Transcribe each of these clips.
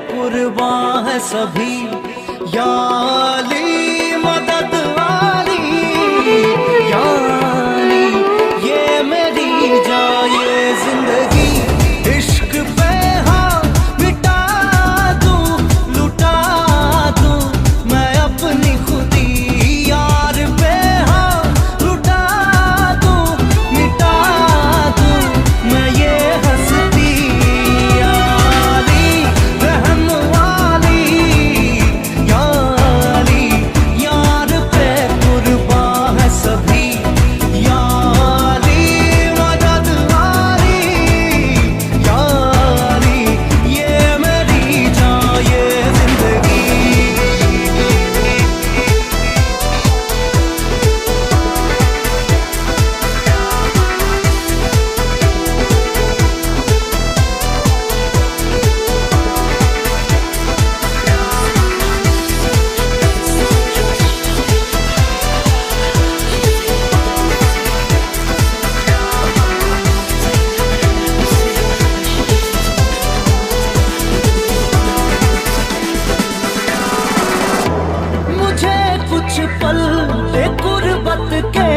कुर्बान है सभी, या अली मदद वाली, या अली ये मेरी जाए जिंदगी। इश्क पे हाँ मिटा दूं, लुटा दूं मैं अपनी खुदी, यार पे हाँ लुटा दूं, मिटा दूं मैं ये हंसती। या अली रहम वाली, या अली यार पे कुर्बान है सभी, या अली मदद वाली, या अली ये मेरी जाए जिंदगी। मुझे कुछ पल दे गुर्बत के,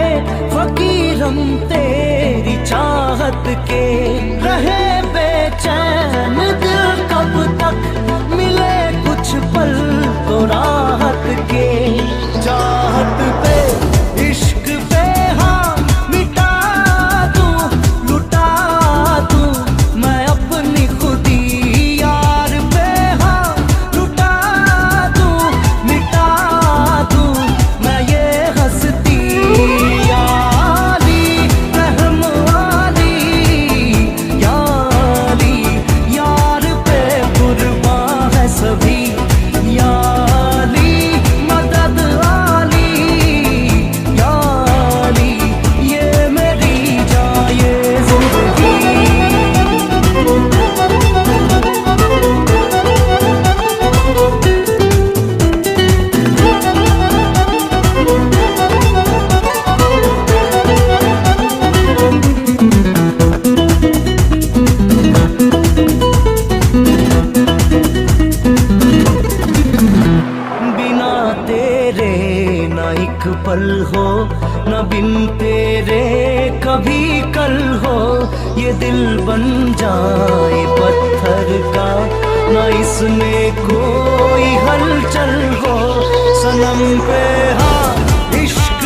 फकीरम तेरी चाहत के, रहे बेचैन दिल कब तक, मिले कुछ पल तो राहत के। चाहत पे इश्क पे हाँ मिटा दूं, लुटा दूं मैं अपनी खुदी, यार पे हाँ लुटा दूं, मिटा दूं मैं ये हंसती। या अली रहम वाली, या अली यार पे कुर्बान है सभी, या अली मदद वाली, या अली ये मेरी जाए जिंदगी। बिना तेरे ना एक पल हो, न बिन तेरे कभी कल हो, ये दिल बन जाए पत्थर का, न इसमें कोई हलचल हो। सनम पे हाँ इश्क